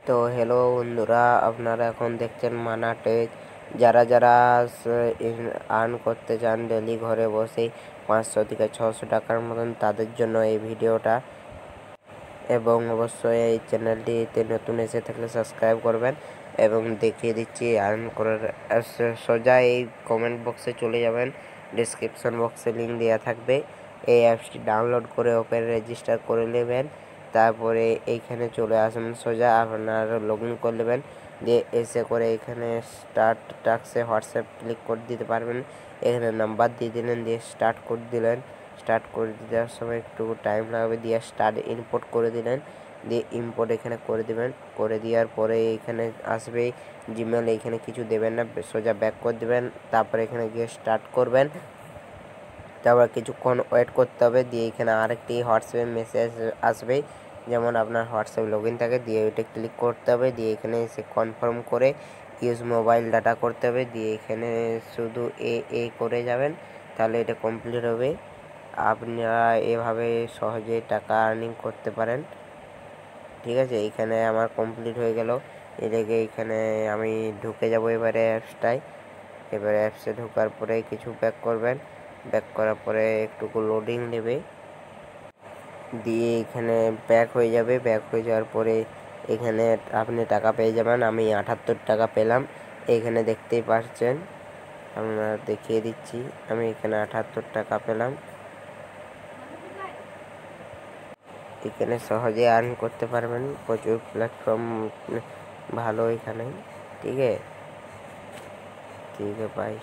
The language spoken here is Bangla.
তো হ্যালো বন্ধুরা, আপনারা এখন দেখছেন মানা টেক। যারা আর্ন করতে চান ডেলি ঘরে বসেই 500 থেকে 600 টাকার মতন, তাদের জন্য এই ভিডিওটা। এবং অবশ্যই এই চ্যানেলটিতে নতুন এসে থাকলে সাবস্ক্রাইব করবেন। এবং দেখিয়ে দিচ্ছি আর্ন করার। সোজা এই কমেন্ট বক্সে চলে যাবেন, ডিসক্রিপশন বক্সে লিঙ্ক দেওয়া থাকবে। এই অ্যাপসটি ডাউনলোড করে ওপেন রেজিস্টার করে নেবেন। তারপরে এইখানে চলে আসবেন, সোজা আপনার লগ ইন করে নেবেন। দিয়ে এসে করে এখানে স্টার্ট টাস্কে হোয়াটসঅ্যাপ ক্লিক করে দিতে পারবেন। এখানে নাম্বার দিয়ে দিলেন, দিয়ে স্টার্ট করে দিলেন। স্টার্ট করে দেওয়ার সময় একটু টাইম লাগবে, দিয়ে স্টার্ট ইম্পোর্ট করে দিলেন। দিয়ে ইম্পোর্ট এখানে করে দিবেন। করে দেওয়ার পরে এখানে আসবে জিমেল, এইখানে কিছু দেবেন না, সোজা ব্যাক করে দিবেন। তারপরে এখানে গিয়ে স্টার্ট করবেন। তারপর কিছুক্ষণ ওয়েট করতে হবে। দিয়ে এখানে আরেকটি হোয়াটসঅ্যাপে মেসেজ আসবে, যেমন আপনার হোয়াটসঅ্যাপ লগ ইন থাকে। দিয়ে ওইটা ক্লিক করতে হবে। দিয়ে এখানে এসে কনফার্ম করে ইউজ মোবাইল ডাটা করতে হবে। দিয়ে এখানে শুধু করে যাবেন, তাহলে এটা কমপ্লিট হবে। আপনারা এভাবে সহজে টাকা আর্নিং করতে পারেন। ঠিক আছে, এইখানে আমার কমপ্লিট হয়ে গেল। এদিকে এইখানে আমি ঢুকে যাব এবারে অ্যাপসটায়। এবারে অ্যাপসে ঢোকার পরে কিছু ব্যাক করবেন। ব্যাক করার পরে একটুকু লোডিং নেবে, দিয়ে এখানে ব্যাক হয়ে যাবে। ব্যাক হয়ে যাওয়ার পরে এখানে আপনি টাকা পেয়ে যাবেন। আমি 78 টাকা পেলাম, এখানে দেখতেই পাচ্ছেন। আমরা দেখিয়ে দিচ্ছি, আমি এখানে 78 টাকা পেলাম। এখানে সহজে আর্ন করতে পারবেন, প্রচুর প্ল্যাটফর্ম ভালো এখানে। ঠিক আছে, বাই।